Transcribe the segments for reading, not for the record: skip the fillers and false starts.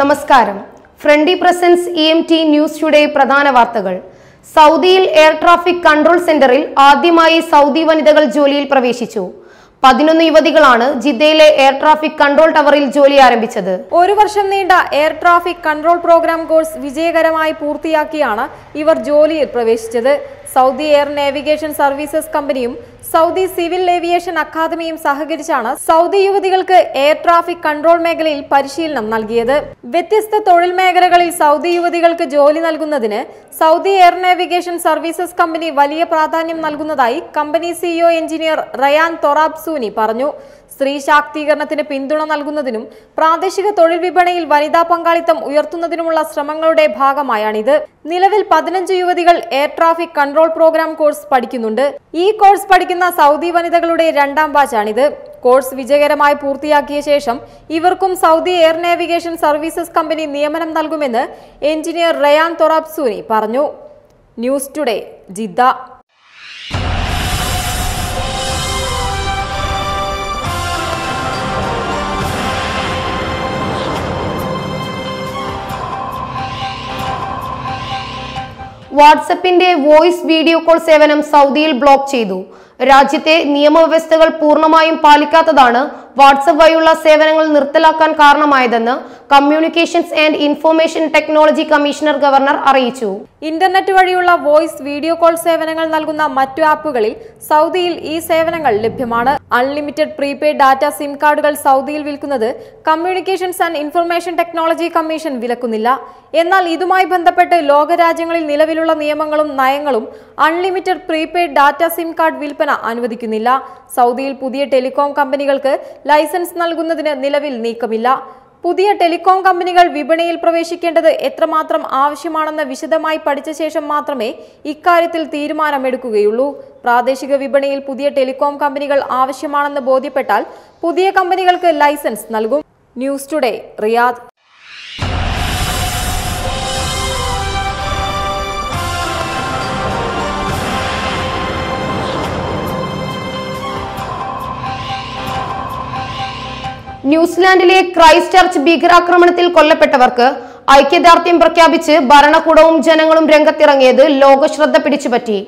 നമസ്കാരം. ഫ്രണ്ടി presence EMT news today പ്രധാന വാർത്തകൾ. സൗദിയിൽ എയർ ട്രാഫിക് കൺട്രോൾ സെന്ററിൽ ആദ്യമായി സൗദി വനിതകൾ ജോലിയിൽ പ്രവേശിച്ചു. 11 യുവതികളാണ് ജിദ്ദയിലെ എയർ ട്രാഫിക് കൺട്രോൾ ടവറിൽ ജോലി ആരംഭിച്ചത്. ഒരു വർഷം നീണ്ട air traffic control programme course വിജയകരമായി പൂർത്തിയാക്കിയാണ് ഇവർ ജോലിയിൽ പ്രവേശിച്ചത്. സൗദി എയർ നാവിഗേഷൻ സർവീസസ് കമ്പനിയും സൗദി സിവിൽ ഏവിയേഷൻ അക്കാദമിയും സഹകരിച്ചാണ് സൗദി യുവതികൾക്ക് എയർ ട്രാഫിക് കൺട്രോൾ മേഖലയിൽ പരിശീലനം നൽകിയത്. വ്യത്യസ്ത തൊഴിൽ മേഖലകളിൽ സൗദി യുവതികൾക്ക് ജോലി നൽകുന്നതിന് Saudi air navigation services company വലിയ പ്രാധാന്യം നൽകുന്നതായി കമ്പനി CEO എഞ്ചിനീയർ റയാൻ തൊറാബ്സൂനി പറഞ്ഞു. സ്ത്രീ ശാക്തീകരണത്തിന് പിന്തുണ നൽകുന്നതിനും പ്രാദേശിക തൊഴിൽ വിപണിയിൽ വനിതാ പങ്കാളിത്തം ഉയർത്തുന്നതിനുമുള്ള ശ്രമങ്ങളുടെ ഭാഗമായാണിത്. നിലവിൽ 15 യുവതികൾ air traffic control programme course പഠിക്കുന്നുണ്ട്. ഈ കോഴ്സ് പഠിക്കുന്ന സൗദി വനിതകളുടെ രണ്ടാം ബാച്ചാണിത്. കോഴ്സ് വിജയകരമായി പൂർത്തിയാക്കിയ ശേഷം ഇവർക്കും Saudi air navigation services company നിയമനം നൽകുമെന്ന് എഞ്ചിനീയർ റയാൻ തൊറാബ്സൂനി പറഞ്ഞു. News today, Jeddah. വാട്സപ്പിന്റെ വോയിസ് വീഡിയോ കോൾ സേവനം സൗദിയിൽ ബ്ലോക്ക് ചെയ്തു. രാജ്യത്തെ നിയമവ്യവസ്ഥകൾ പൂർണ്ണമായും പാലിക്കാത്തതാണ് വാട്സപ്പ് വഴിയുള്ള സേവനങ്ങൾ നിർത്തലാക്കാൻ കാരണമായതെന്ന് communications and information technology commissioner governor അറിയിച്ചു. ഇന്റർനെറ്റ് വഴിയുള്ള വോയിസ് വീഡിയോ കോൾ സേവനങ്ങൾ നൽകുന്ന മറ്റു ആപ്പുകളിൽ സൗദിയിൽ ഈ സേവനങ്ങൾ ലഭ്യമാണ്. അൺലിമിറ്റഡ് പ്രീപെയ്ഡ് ഡാറ്റ സിം കാർഡുകൾ സൗദിയിൽ വിൽക്കുന്നത് communications and information technology commission വിലക്കുന്നില്ല. എന്നാൽ ഇതുമായി ബന്ധപ്പെട്ട് ലോകരാജ്യങ്ങളിൽ നിലവിലുള്ള നിയമങ്ങളും നയങ്ങളും unlimited prepaid data SIM card വിൽപ്പന അനുവദിക്കുന്നില്ല. സൗദിയിൽ പുതിയ ടെലികോം കമ്പനികൾക്ക് ലൈസൻസ് നൽകുന്നതിന് നിലവിൽ നീക്കമില്ല. പുതിയ ടെലികോം കമ്പനികൾ വിപണിയിൽ പ്രവേശിക്കേണ്ടത് എത്രമാത്രം ആവശ്യമാണെന്ന് വിശദമായി പഠിച്ച ശേഷം മാത്രമേ ഇക്കാര്യത്തിൽ തീരുമാനമെടുക്കുകയുള്ളൂ. പ്രാദേശിക വിപണിയിൽ പുതിയ ടെലികോം കമ്പനികൾ ആവശ്യമാണെന്ന് ബോധ്യപ്പെട്ടാൽ പുതിയ കമ്പനികൾക്ക് ലൈസൻസ് നൽകും. News today, Riyadh. ന്യൂസിലാൻഡിലെ ക്രൈസ്റ്റ് ചർച്ച് ഭീകരാക്രമണത്തിൽ കൊല്ലപ്പെട്ടവർക്ക് ഐക്യദാർഢ്യം പ്രഖ്യാപിച്ച് ഭരണകൂടവും ജനങ്ങളും രംഗത്തിറങ്ങിയത് ലോക ശ്രദ്ധ പിടിച്ചുപറ്റി.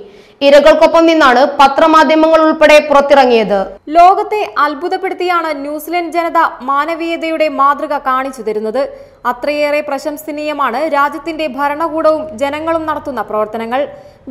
ഇരകൾക്കൊപ്പം നിന്നാണ് പത്രമാധ്യമങ്ങൾ ഉൾപ്പെടെ പുറത്തിറങ്ങിയത്. ലോകത്തെ അത്ഭുതപ്പെടുത്തിയാണ് ന്യൂസിലൻഡ് ജനത മാനവീയതയുടെ മാതൃക കാണിച്ചു തരുന്നത്. അത്രയേറെ പ്രശംസനീയമാണ് രാജ്യത്തിന്റെ ഭരണകൂടവും ജനങ്ങളും നടത്തുന്ന പ്രവർത്തനങ്ങൾ.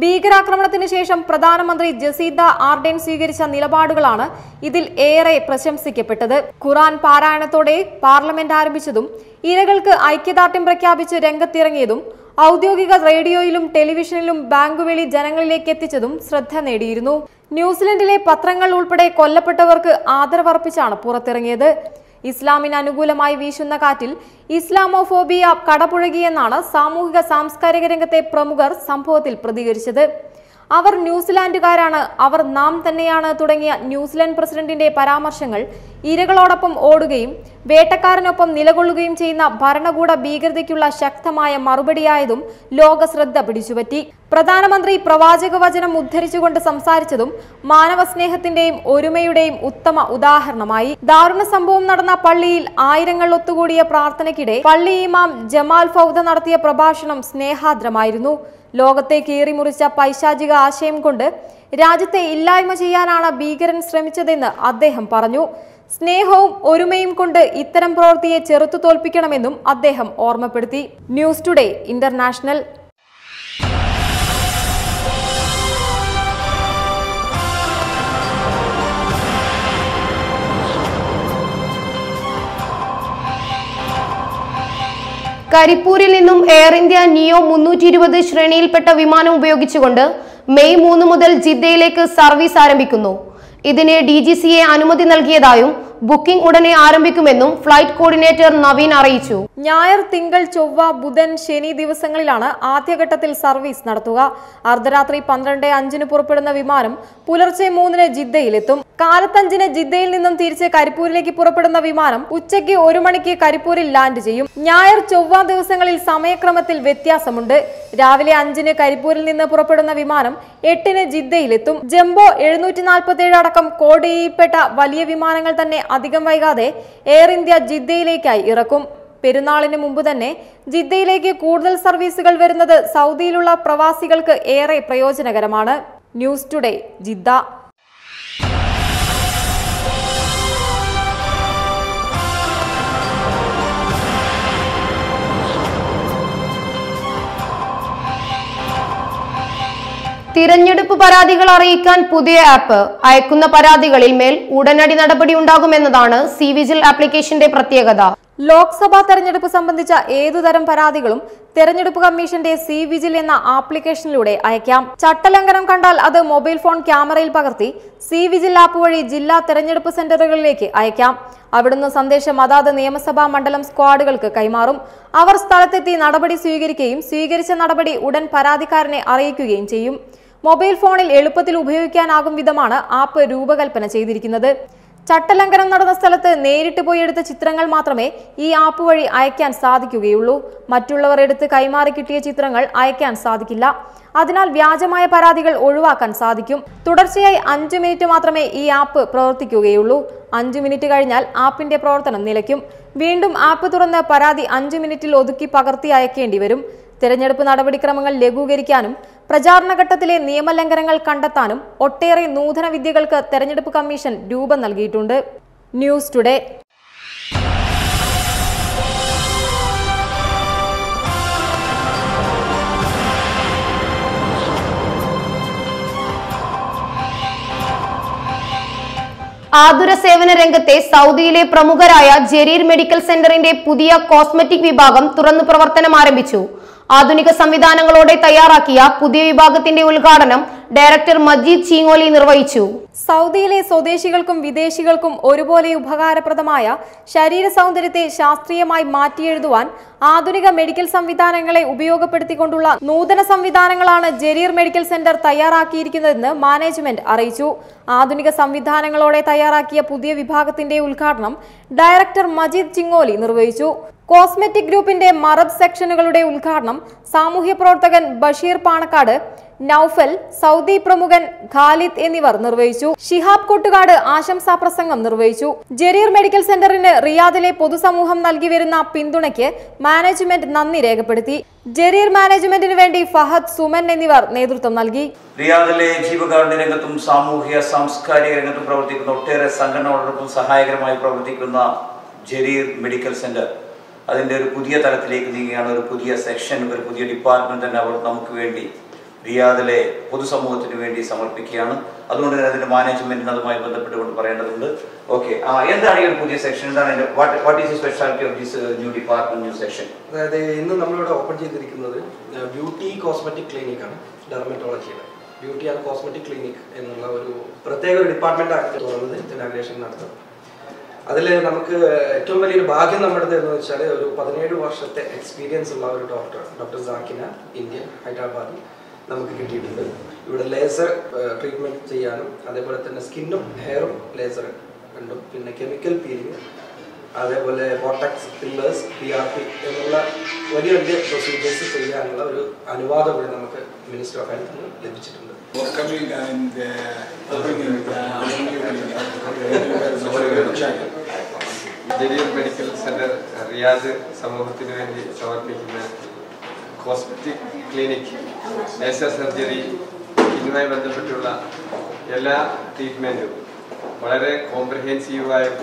ഭീകരാക്രമണത്തിന് ശേഷം പ്രധാനമന്ത്രി ജസീന്ത ആർഡേൺ സ്വീകരിച്ച നിലപാടുകളാണ് ഇതിൽ ഏറെ പ്രശംസിക്കപ്പെട്ടത്. ഖുറാൻ പാരായണത്തോടെ പാർലമെന്റ് ആരംഭിച്ചതും ഇരകൾക്ക് ഐക്യദാർഢ്യം പ്രഖ്യാപിച്ച് രംഗത്തിറങ്ങിയതും ഔദ്യോഗിക റേഡിയോയിലും ടെലിവിഷനിലും ബാങ്കുവഴി ജനങ്ങളിലേക്ക് എത്തിച്ചതും ശ്രദ്ധ നേടിയിരുന്നു. ന്യൂസിലൻഡിലെ പത്രങ്ങൾ ഉൾപ്പെടെ കൊല്ലപ്പെട്ടവർക്ക് ആദരവർപ്പിച്ചാണ് പുറത്തിറങ്ങിയത്. ഇസ്ലാമിന് അനുകൂലമായി വീശുന്ന കാറ്റിൽ ഇസ്ലാമോഫോബിയ കടപുഴകിയെന്നാണ് സാമൂഹിക സാംസ്കാരിക രംഗത്തെ പ്രമുഖർ സംഭവത്തിൽ പ്രതികരിച്ചത്. അവർ ന്യൂസിലാൻഡുകാരാണ്, അവർ നാം തന്നെയാണ് തുടങ്ങിയ ന്യൂസിലൻഡ് പ്രസിഡന്റിന്റെ പരാമർശങ്ങൾ ഇരകളോടൊപ്പം ഓടുകയും വേട്ടക്കാരനൊപ്പം നിലകൊള്ളുകയും ചെയ്യുന്ന ഭരണകൂട ഭീകരതയ്ക്കുള്ള ശക്തമായ മറുപടിയായതും ലോക ശ്രദ്ധ പിടിച്ചുപറ്റി. പ്രധാനമന്ത്രി പ്രവാചക വചനം ഉദ്ധരിച്ചുകൊണ്ട് സംസാരിച്ചതും മാനവസ്നേഹത്തിന്റെയും ഒരുമയുടെയും ഉത്തമ ഉദാഹരണമായി. ദാരുണ സംഭവം നടന്ന പള്ളിയിൽ ആയിരങ്ങൾ ഒത്തുകൂടിയ പ്രാർത്ഥനയ്ക്കിടെ പള്ളി ഇമാം ജമാൽ ഫൗദ നടത്തിയ പ്രഭാഷണം സ്നേഹാദ്രമായിരുന്നു. ലോകത്തെ കീറിമുറിച്ച പൈശാചിക ആശയം കൊണ്ട് രാജ്യത്തെ ഇല്ലായ്മ ചെയ്യാനാണ് ഭീകരൻ ശ്രമിച്ചതെന്ന് അദ്ദേഹം പറഞ്ഞു. സ്നേഹവും ഒരുമയും കൊണ്ട് ഇത്തരം പ്രവൃത്തിയെ ചെറുത്തു തോൽപ്പിക്കണമെന്നും അദ്ദേഹം ഓർമ്മപ്പെടുത്തി. News today international. കരിപ്പൂരിൽ നിന്നും എയർ ഇന്ത്യ നിയോ 320 ശ്രേണിയിൽപ്പെട്ട വിമാനം ഉപയോഗിച്ചുകൊണ്ട് മെയ് 3 മുതൽ ജിദ്ദയിലേക്ക് സർവീസ് ആരംഭിക്കുന്നു. ഇതിന് DGCA അനുമതി നൽകിയതായും ബുക്കിംഗ് ഉടനെ ആരംഭിക്കുമെന്നും ഫ്ലൈറ്റ് കോർഡിനേറ്റർ നവീൻ അറിയിച്ചു. ഞായർ, തിങ്കൾ, ചൊവ്വ, ബുധൻ, ശനി ദിവസങ്ങളിലാണ് ആദ്യഘട്ടത്തിൽ സർവീസ് നടത്തുക. അർദ്ധരാത്രി 12:05 പുറപ്പെടുന്ന വിമാനം പുലർച്ചെ 3 ജിദ്ദയിലെത്തും. കാലത്ത് 5 ജിദ്ദയിൽ നിന്നും തിരിച്ച് കരിപ്പൂരിലേക്ക് പുറപ്പെടുന്ന വിമാനം ഉച്ചയ്ക്ക് 1 മണിക്ക് കരിപ്പൂരിൽ ലാൻഡ് ചെയ്യും. ഞായർ, ചൊവ്വ ദിവസങ്ങളിൽ സമയക്രമത്തിൽ വ്യത്യാസമുണ്ട്. രാവിലെ 5 കരിപ്പൂരിൽ നിന്ന് പുറപ്പെടുന്ന വിമാനം 8 ജിദ്ദയിലെത്തും. ജംബോ 747 അടക്കം കോഡ് ചെയ്യപ്പെട്ട വലിയ വിമാനങ്ങൾ തന്നെ അധികം വൈകാതെ എയർ ഇന്ത്യ ജിദ്ദയിലേക്കായി ഇറക്കും. പെരുന്നാളിന് മുമ്പ് തന്നെ ജിദ്ദയിലേക്ക് കൂടുതൽ സർവീസുകൾ വരുന്നത് സൗദിയിലുള്ള പ്രവാസികൾക്ക് ഏറെ പ്രയോജനകരമാണ്. News today, Jeddah. തിരഞ്ഞെടുപ്പ് പരാതികൾ അറിയിക്കാൻ പുതിയ ആപ്പ്. അയക്കുന്ന പരാതികളിൽ മേൽ ഉടനടി നടപടി ഉണ്ടാകുമെന്നതാണ് സി വിജിൽ ആപ്ലിക്കേഷന്റെ പ്രത്യേകത. ലോക്സഭാ തെരഞ്ഞെടുപ്പ് സംബന്ധിച്ച ഏതുതരം പരാതികളും തെരഞ്ഞെടുപ്പ് കമ്മീഷന്റെ സി വിജിൽ എന്ന ആപ്ലിക്കേഷനിലൂടെ അയക്കാം. ചട്ടലംഘനം കണ്ടാൽ അത് മൊബൈൽ ഫോൺ ക്യാമറയിൽ പകർത്തി സി വിജിൽ ആപ്പ് വഴി ജില്ലാ തെരഞ്ഞെടുപ്പ് സെന്ററുകളിലേക്ക് അയക്കാം. അവിടുന്ന് സന്ദേശം അതാത് നിയമസഭാ മണ്ഡലം സ്ക്വാഡുകൾക്ക് കൈമാറും. അവർ സ്ഥലത്തെത്തി നടപടി സ്വീകരിക്കുകയും സ്വീകരിച്ച നടപടി ഉടൻ പരാതിക്കാരനെ അറിയിക്കുകയും ചെയ്യും. മൊബൈൽ ഫോണിൽ എളുപ്പത്തിൽ ഉപയോഗിക്കാനാകും വിധമാണ് ആപ്പ് രൂപകൽപ്പന ചെയ്തിരിക്കുന്നത്. ചട്ടലംഘനം നടന്ന സ്ഥലത്ത് നേരിട്ട് പോയി എടുത്ത ചിത്രങ്ങൾ മാത്രമേ ഈ ആപ്പ് വഴി അയക്കാൻ സാധിക്കുകയുള്ളൂ. മറ്റുള്ളവർ എടുത്ത് കൈമാറി കിട്ടിയ ചിത്രങ്ങൾ അയക്കാൻ സാധിക്കില്ല. അതിനാൽ വ്യാജമായ പരാതികൾ ഒഴിവാക്കാൻ സാധിക്കും. തുടർച്ചയായി 5 മിനിറ്റ് മാത്രമേ ഈ ആപ്പ് പ്രവർത്തിക്കുകയുള്ളൂ. 5 മിനിറ്റ് കഴിഞ്ഞാൽ ആപ്പിന്റെ പ്രവർത്തനം നിലയ്ക്കും. വീണ്ടും ആപ്പ് തുറന്ന് പരാതി 5 മിനിറ്റിൽ ഒതുക്കി പകർത്തി അയക്കേണ്ടി വരും. തെരഞ്ഞെടുപ്പ് നടപടിക്രമങ്ങൾ ലഘൂകരിക്കാനും പ്രചാരണഘട്ടത്തിലെ നിയമലംഘനങ്ങൾ കണ്ടെത്താനും ഒട്ടേറെ നൂതന വിദ്യകൾക്ക് തെരഞ്ഞെടുപ്പ് കമ്മീഷൻ രൂപം നൽകിയിട്ടുണ്ട്. News today. ആതുര സേവന രംഗത്തെ സൗദിയിലെ പ്രമുഖരായ ജരീർ മെഡിക്കൽ സെന്ററിന്റെ പുതിയ കോസ്മെറ്റിക് വിഭാഗം തുറന്നു പ്രവർത്തനം ആരംഭിച്ചു. ആധുനിക സംവിധാനങ്ങളോടെ തയ്യാറാക്കിയ പുതിയ വിഭാഗത്തിന്റെ ഉദ്ഘാടനം ഡയറക്ടർ മജീദ് ചീങ്ങോലി നിർവഹിച്ചു. സൗദിയിലെ സ്വദേശികൾക്കും വിദേശികൾക്കും ഒരുപോലെ ഉപകാരപ്രദമായ ശരീര സൗന്ദര്യത്തെ ശാസ്ത്രീയമായി മാറ്റിയെഴുതുവാൻ ആധുനിക മെഡിക്കൽ സംവിധാനങ്ങളെ ഉപയോഗപ്പെടുത്തിക്കൊണ്ടുള്ള നൂതന സംവിധാനങ്ങളാണ് ജരീർ മെഡിക്കൽ സെന്റർ തയ്യാറാക്കിയിരിക്കുന്നതെന്ന് മാനേജ്മെന്റ് അറിയിച്ചു. ആധുനിക സംവിധാനങ്ങളോടെ തയ്യാറാക്കിയ പുതിയ വിഭാഗത്തിന്റെ ഉദ്ഘാടനം ഡയറക്ടർ മജീദ് ചിങ്ങോലി നിർവഹിച്ചു. കോസ്മെറ്റിക് ഗ്രൂപ്പിന്റെ മറബ് സെക്ഷനുകളുടെ ഉദ്ഘാടനം സാമൂഹ്യ പ്രവർത്തകൻ ബഷീർ പാണക്കാട്, നൌഫൽ, സൗദി പ്രമുഖൻ ഖാലിദ് എന്നിവർ നിർവഹിച്ചു. ഷിഹാബ് കൊട്ടുകാട് ആശംസാ പ്രസംഗം നിർവഹിച്ചു. ജരീർ മെഡിക്കൽ സെന്ററിന് റിയാദിലെ പൊതുസമൂഹം നൽകി വരുന്ന പിന്തുണയ്ക്ക് മാനേജ്മെന്റ് നന്ദി രേഖപ്പെടുത്തി. ജരീർ മാനേജ്മെന്റിന് വേണ്ടി ഫഹദ്, സുമൻ എന്നിവർ നേതൃത്വം നൽകി. റിയാദിലെ ജീവകാരുണ്യ രംഗത്തും സാമൂഹ്യ സാംസ്കാരിക രംഗത്തും പ്രവർത്തിക്കുന്ന ഒട്ടേറെ സംഘടനകളോടൊപ്പം സഹായകരമായി പ്രവർത്തിക്കുന്ന ജരീർ മെഡിക്കൽ സെന്റർ അതിൻ്റെ ഒരു പുതിയ തലത്തിലേക്ക് നീങ്ങുകയാണ്. ഒരു പുതിയ സെക്ഷൻ, ഒരു പുതിയ ഡിപ്പാർട്ട്മെന്റ് തന്നെ അവർ നമുക്ക് വേണ്ടി റിയാദിലെ പൊതുസമൂഹത്തിന് വേണ്ടി സമർപ്പിക്കുകയാണ്. അതുകൊണ്ട് തന്നെ അതിന്റെ മാനേജ്മെന്റിന് അതുമായി ബന്ധപ്പെട്ടുകൊണ്ട് പറയേണ്ടതുണ്ട്. ഓക്കെ, എന്താണ് ഈ ഒരു പുതിയ സെക്ഷൻ? എന്താണ് what is the speciality of this new department, new section? അതായത് ഇന്ന് നമ്മളിവിടെ ഓപ്പൺ ചെയ്തിരിക്കുന്നത് ബ്യൂട്ടി കോസ്മെറ്റിക് ക്ലിനിക്കാണ്. ഡെർമറ്റോളജിയുടെ ബ്യൂട്ടി ആൻഡ് കോസ്മെറ്റിക് ക്ലിനിക് എന്നുള്ള ഒരു പ്രത്യേക ഒരു ഡിപ്പാർട്ട്മെന്റ് ആണ് തുറന്നത്, ഇനാഗ്രേഷൻ നടത്തുന്നത്. അതിൽ നമുക്ക് ഏറ്റവും വലിയൊരു ഭാഗ്യം നമ്മുടെ എന്ന് വെച്ചാൽ ഒരു 17 വർഷത്തെ എക്സ്പീരിയൻസ് ഉള്ള ഒരു ഡോക്ടർ സാക്കിന, ഇന്ത്യൻ, ഹൈദരാബാദിൽ നമുക്ക് കിട്ടിയിട്ടുണ്ട്. ഇവിടെ ലേസർ ട്രീറ്റ്മെന്റ് ചെയ്യാനും അതേപോലെ തന്നെ സ്കിന്നും ഹെയറും ലേസർ കണ്ടും, പിന്നെ കെമിക്കൽ പീലിംഗ്, അതേപോലെ ബോട്ടക്സ്, ഫില്ലേഴ്സ്, PRP എന്നുള്ള വലിയ വലിയ പ്രൊസീജിയേഴ്സ് ചെയ്യാനുള്ള ഒരു അനുവാദം കൂടി നമുക്ക് മിനിസ്റ്റർ ഓഫ് ഹെൽത്ത് ലഭിച്ചിട്ടുണ്ട്. ജരീർ മെഡിക്കൽ സെന്റർ റിയാദ് സമൂഹത്തിന് വേണ്ടി സമർപ്പിക്കുന്ന കോസ്മെറ്റിക് ക്ലിനിക്, ലേസർ സർജറി, ഇതുമായി ബന്ധപ്പെട്ടുള്ള എല്ലാ ട്രീറ്റ്മെൻറ്റും വളരെ കോംപ്രഹെൻസീവായും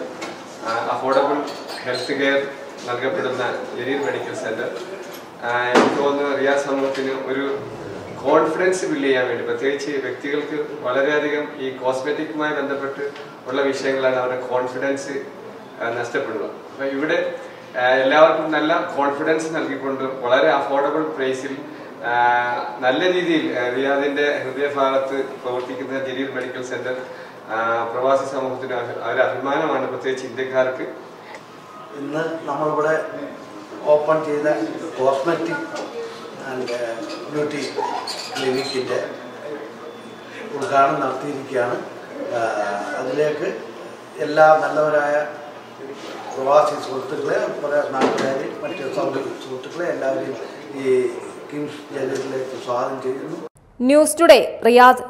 അഫോർഡബിൾ ഹെൽത്ത് കെയർ നൽകപ്പെടുന്ന ജരീർ മെഡിക്കൽ സെന്റർ എനിക്ക് തോന്നുന്നു റിയാദ് സമൂഹത്തിന് ഒരു കോൺഫിഡൻസ് ബിൽഡ് ചെയ്യാൻ വേണ്ടി, പ്രത്യേകിച്ച് വ്യക്തികൾക്ക് വളരെയധികം ഈ കോസ്മെറ്റിക്കുമായി ബന്ധപ്പെട്ട് ഉള്ള വിഷയങ്ങളാണ് അവരുടെ കോൺഫിഡൻസ് നഷ്ടപ്പെടുക. അപ്പം ഇവിടെ എല്ലാവർക്കും നല്ല കോൺഫിഡൻസ് നൽകിക്കൊണ്ട് വളരെ അഫോർഡബിൾ പ്രൈസിൽ നല്ല രീതിയിൽ റിയാദിന്റെ ഹൃദയഭാഗത്ത് പ്രവർത്തിക്കുന്ന ജരീർ മെഡിക്കൽ സെന്റർ പ്രവാസി സമൂഹത്തിന് ഒരു അഭിമാനമാണ്, പ്രത്യേകിച്ച് ഇന്ത്യക്കാർക്ക്. ഇന്ന് നമ്മളിവിടെ ഓപ്പൺ ചെയ്ത കോസ്മെറ്റിക് ആൻഡ് ബ്യൂട്ടി ക്ലിനിക്കിൻ്റെ ഉദ്ഘാടനം നടത്തിയിരിക്കുകയാണ്. അതിലേക്ക് എല്ലാ നല്ലവരായ പ്രവാസി സുഹൃത്തുക്കളെ, നാട്ടുകാരെ, മറ്റ് സൗദി സുഹൃത്തുക്കളെ എല്ലാവരെയും ഈ കിംസ് ജലീലിലേക്ക് സ്വാഗതം ചെയ്യുന്നു. News today, Riyadh.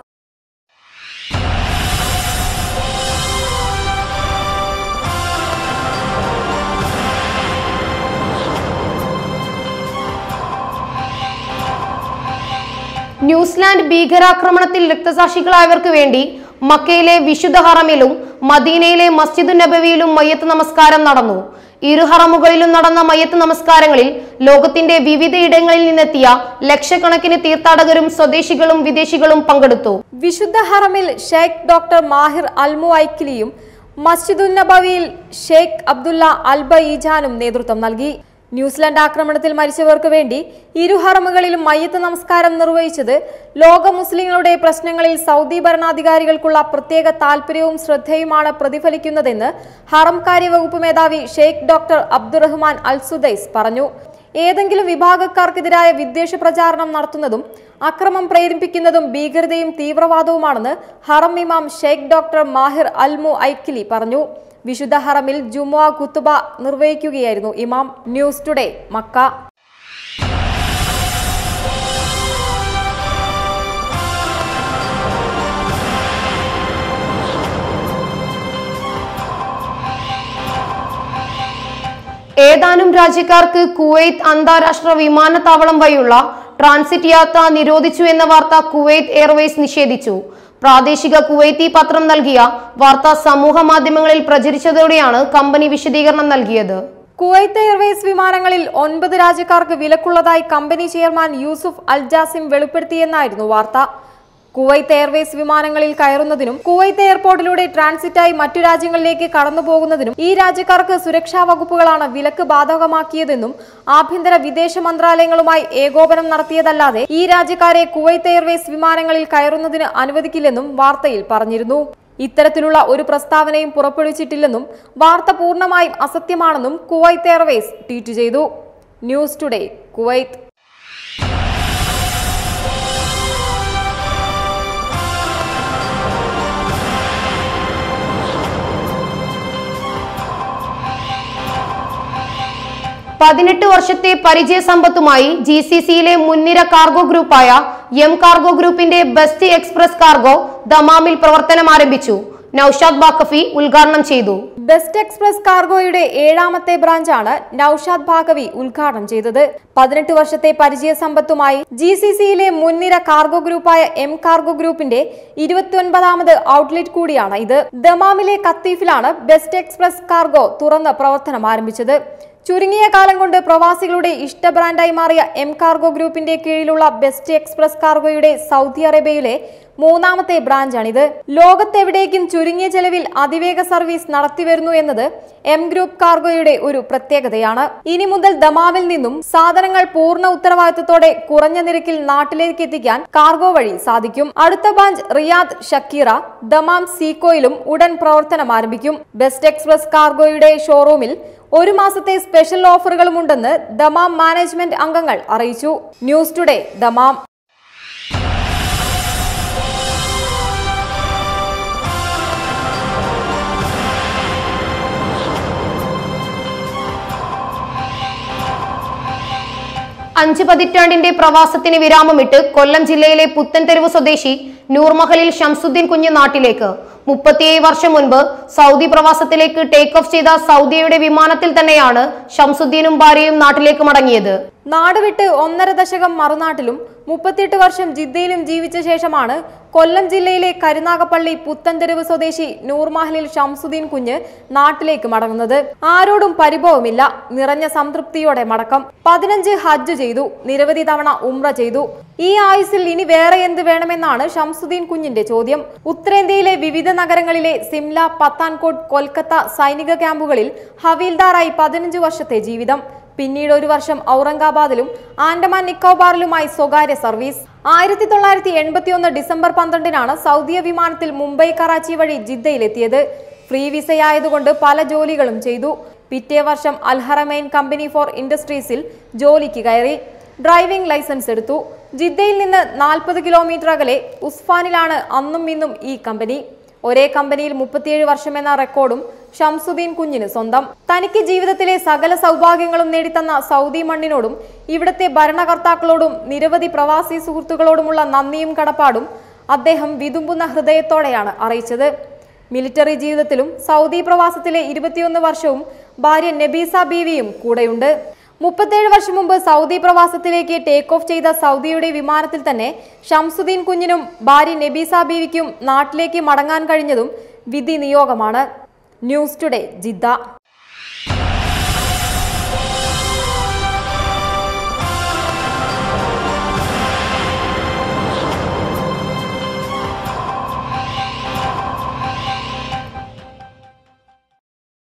ന്യൂസിലാൻഡ് ഭീകരാക്രമണത്തിൽ രക്തസാക്ഷികളായവർക്ക് വേണ്ടി മക്കയിലെ വിശുദ്ധ ഹറമിലും മദീനയിലെ മസ്ജിദുൻ നബവിയിലും മയ്യത്ത് നമസ്കാരം നടന്നു. ഇരു ഹറമുകളിലും നടന്ന മയ്യത്ത് നമസ്കാരങ്ങളിൽ ലോകത്തിന്റെ വിവിധയിടങ്ങളിൽ നിന്നെത്തിയ ലക്ഷക്കണക്കിന് തീർത്ഥാടകരും സ്വദേശികളും വിദേശികളും പങ്കെടുത്തു. വിശുദ്ധ ഹറമിൽ ഷെയ്ഖ് ഡോക്ടർ മാഹിർ അൽമു ഐക്കിലിയും മസ്ജിദുൻ നബവിയിൽ ഷെയ്ഖ് അബ്ദുള്ള അൽബഈജാനും നേതൃത്വം നൽകി. ന്യൂസിലാൻഡ് ആക്രമണത്തിൽ മരിച്ചവർക്ക് വേണ്ടി ഇരു ഹറമുകളിലും മയ്യത്ത് നമസ്കാരം നിർവഹിച്ചത് ലോക മുസ്ലിങ്ങളുടെ പ്രശ്നങ്ങളിൽ സൗദി ഭരണാധികാരികൾക്കുള്ള പ്രത്യേക താൽപര്യവും ശ്രദ്ധയുമാണ് പ്രതിഫലിക്കുന്നതെന്ന് ഹറം കാര്യവകുപ്പ് മേധാവി ഷെയ്ഖ് ഡോക്ടർ അബ്ദുറഹ്മാൻ അൽ സുദൈസ് പറഞ്ഞു. ഏതെങ്കിലും വിഭാഗക്കാർക്കെതിരായ വിദ്വേഷ പ്രചാരണം നടത്തുന്നതും അക്രമം പ്രേരിപ്പിക്കുന്നതും ഭീകരതയും തീവ്രവാദവുമാണെന്ന് ഹറം ഇമാം ഷെയ്ഖ് ഡോക്ടർ മാഹിർ അൽമു ഐക്കിലി പറഞ്ഞു. വിശുദ്ധ ഹറമിൽ ജുമുഅ ഖുതുബ നിർവഹിക്കുകയായിരുന്നു ഇമാം. News today, Makkah. ഏതാനും രാജ്യക്കാർക്ക് കുവൈത്ത് അന്താരാഷ്ട്ര വിമാനത്താവളം വഴിയുള്ള ട്രാൻസിറ്റ് യാത്ര നിരോധിച്ചു എന്ന വാർത്ത കുവൈത്ത് എയർവേസ് നിഷേധിച്ചു. പ്രാദേശിക കുവൈത്തി പത്രം നൽകിയ വാർത്ത സമൂഹ മാധ്യമങ്ങളിൽ പ്രചരിച്ചതോടെയാണ് കമ്പനി വിശദീകരണം നൽകിയത്. കുവൈത്ത് എയർവേസ് വിമാനങ്ങളിൽ 9 രാജ്യക്കാർക്ക് വിലക്കുള്ളതായി കമ്പനി ചെയർമാൻ യൂസുഫ് അൽ ജാസിം വെളിപ്പെടുത്തിയെന്നായിരുന്നു വാർത്ത. കുവൈത്ത് എയർവേസ് വിമാനങ്ങളിൽ കയറുന്നതിനും കുവൈത്ത് എയർപോർട്ടിലൂടെ ട്രാൻസിറ്റായി മറ്റു രാജ്യങ്ങളിലേക്ക് കടന്നുപോകുന്നതിനും ഈ രാജ്യക്കാർക്ക് സുരക്ഷാ വകുപ്പുകളാണ് വിലക്ക് ബാധകമാക്കിയതെന്നും ആഭ്യന്തര വിദേശ മന്ത്രാലയങ്ങളുമായി ഏകോപനം നടത്തിയതല്ലാതെ ഈ രാജ്യക്കാരെ കുവൈത്ത് എയർവേസ് വിമാനങ്ങളിൽ കയറുന്നതിന് അനുവദിക്കില്ലെന്നും വാർത്തയിൽ പറഞ്ഞിരുന്നു. ഇത്തരത്തിലുള്ള ഒരു പ്രസ്താവനയും പുറപ്പെടുവിച്ചിട്ടില്ലെന്നും വാർത്ത പൂർണ്ണമായും അസത്യമാണെന്നും കുവൈത്ത് എയർവേസ് ട്വീറ്റ് ചെയ്തു. News today, Kuwait. പതിനെട്ട് വർഷത്തെ പരിചയസമ്പത്തുമായി GCCയിലെ മുൻനിര കാർഗോ ഗ്രൂപ്പായ എം കാർഗോ ഗ്രൂപ്പിന്റെ ബെസ്റ്റ് എക്സ്പ്രസ് കാർഗോ ദമാമിൽ പ്രവർത്തനം ആരംഭിച്ചു. നൌഷാദ് ബാഖവി ഉദ്ഘാടനം ചെയ്തു. ബെസ്റ്റ് എക്സ്പ്രസ് കാർഗോയുടെ 7ാമത്തെ ബ്രാഞ്ചാണ് നൌഷാദ് ബാഖവി ഉദ്ഘാടനം ചെയ്തത്. 18 വർഷത്തെ പരിചയസമ്പത്തുമായി GCCയിലെ മുൻനിര കാർഗോ ഗ്രൂപ്പായ എം കാർഗോ ഗ്രൂപ്പിന്റെ 29ാമത് ഔട്ട്ലെറ്റ് കൂടിയാണ് ഇത്. ദമാമിലെ കത്തീഫിലാണ് ബെസ്റ്റ് എക്സ്പ്രസ് കാർഗോ തുറന്ന് പ്രവർത്തനം ആരംഭിച്ചത്. ചുരുങ്ങിയ കാലം കൊണ്ട് പ്രവാസികളുടെ ഇഷ്ട ബ്രാൻഡായി മാറിയ എം കാർഗോ ഗ്രൂപ്പിന്റെ കീഴിലുള്ള ബെസ്റ്റ് എക്സ്പ്രസ് കാർഗോയുടെ സൗദി അറേബ്യയിലെ 3ാമത്തെ ബ്രാഞ്ചാണിത്. ലോകത്തെവിടേക്കും ചുരുങ്ങിയ ചെലവിൽ അതിവേഗ സർവീസ് നടത്തിവരുന്നു എന്നത് എം ഗ്രൂപ്പ് കാർഗോയുടെ ഒരു പ്രത്യേകതയാണ്. ഇനി മുതൽ ദമാമിൽ നിന്നും സാധനങ്ങൾ പൂർണ്ണ ഉത്തരവാദിത്തത്തോടെ കുറഞ്ഞ നിരക്കിൽ നാട്ടിലേക്ക് എത്തിക്കാൻ കാർഗോ വഴി സാധിക്കും. അടുത്ത ബ്രാഞ്ച് റിയാദ് ഷക്കീറ, ദമാം സീക്കോയിലും ഉടൻ പ്രവർത്തനം ആരംഭിക്കും. ബെസ്റ്റ് എക്സ്പ്രസ് കാർഗോയുടെ ഷോറൂമിൽ 1 മാസത്തെ സ്പെഷ്യൽ ഓഫറുകളും ഉണ്ടെന്ന് ദമാം മാനേജ്മെന്റ് അംഗങ്ങൾ അറിയിച്ചു. News today, Dammam. അഞ്ച് പതിറ്റാണ്ടിന്റെ പ്രവാസത്തിന് വിരാമമിട്ട് കൊല്ലം ജില്ലയിലെ പുത്തൻതെരുവ് സ്വദേശി നൂർമഹലിൽ ഷംസുദ്ദീൻ കുഞ്ഞ് നാട്ടിലേക്ക്. 37 വർഷം മുൻപ് സൗദി പ്രവാസത്തിലേക്ക് ടേക്ക് ഓഫ് ചെയ്ത സൗദിയുടെ വിമാനത്തിൽ തന്നെയാണ് ഷംസുദ്ദീനും ഭാര്യയും നാട്ടിലേക്ക് മടങ്ങിയത്. നാടുവിട്ട് 1.5 ദശകം മറുനാട്ടിലും 38 വർഷം ജിദ്ദയിലും ജീവിച്ച ശേഷമാണ് കൊല്ലം ജില്ലയിലെ കരുനാഗപ്പള്ളി പുത്തൻതെരുവ് സ്വദേശി നൂർമഹലിൽ ഷംസുദ്ദീൻ കുഞ്ഞ് നാട്ടിലേക്ക് മടങ്ങുന്നത്. ആരോടും പരിഭവമില്ല, നിറഞ്ഞ സംതൃപ്തിയോടെ മടക്കം. 15 ഹജ്ജ് ചെയ്തു, നിരവധി തവണ ഉംറ ചെയ്തു. ഈ ആയുസിൽ ഇനി വേറെ എന്ത് വേണമെന്നാണ് ഷംസുദ്ദീൻ കുഞ്ഞിന്റെ ചോദ്യം. ഉത്തരേന്ത്യയിലെ വിവിധ നഗരങ്ങളിലെ സിംല, പത്താൻകോട്ട്, കൊൽക്കത്ത സൈനിക ക്യാമ്പുകളിൽ ഹവീൽദാറായി 15 വർഷത്തെ ജീവിതം. പിന്നീട് 1 വർഷം ഔറംഗാബാദിലും ആൻഡമാൻ നിക്കോബാറിലുമായി സ്വകാര്യ സർവീസ്. 1981 ഡിസംബർ 12-നാണ് സൗദി വിമാനത്തിൽ മുംബൈ കറാച്ചി വഴി ജിദ്ദയിലെത്തിയത്. ഫ്രീ വിസയായതുകൊണ്ട് പല ജോലികളും ചെയ്തു. പിറ്റേ വർഷം അൽഹറമൈൻ കമ്പനി ഫോർ ഇൻഡസ്ട്രീസിൽ ജോലിക്ക് കയറി. ഡ്രൈവിംഗ് ലൈസൻസ് എടുത്തു. ജിദ്ദയിൽ നിന്ന് 40 കിലോമീറ്റർ അകലെ ഉസ്ഫാനിലാണ് അന്നും ഇന്നും ഈ കമ്പനി. ഒരേ കമ്പനിയിൽ 37 വർഷം എന്ന റെക്കോർഡും ഷംസുദ്ദീൻ കുഞ്ഞിന് സ്വന്തം. തനിക്ക് ജീവിതത്തിലെ സകല സൗഭാഗ്യങ്ങളും നേടിത്തന്ന സൗദി മണ്ണിനോടും ഇവിടുത്തെ ഭരണകർത്താക്കളോടും നിരവധി പ്രവാസി സുഹൃത്തുക്കളോടുമുള്ള നന്ദിയും കടപ്പാടും അദ്ദേഹം വിതുമ്പുന്ന ഹൃദയത്തോടെയാണ് അറിയിച്ചത്. മിലിറ്ററി ജീവിതത്തിലും സൗദി പ്രവാസത്തിലെ 21 വർഷവും ഭാര്യ നബീസ ബീവിയും കൂടെയുണ്ട്. 37 വർഷം മുമ്പ് സൗദി പ്രവാസത്തിലേക്ക് ടേക്ക് ഓഫ് ചെയ്ത സൗദിയുടെ വിമാനത്തിൽ തന്നെ ഷംസുദ്ദീൻ കുഞ്ഞിനും ഭാര്യ നബീസ ബീവിക്കും നാട്ടിലേക്ക് മടങ്ങാൻ കഴിഞ്ഞതും വിധി നിയോഗമാണ്. News today, Jeddah.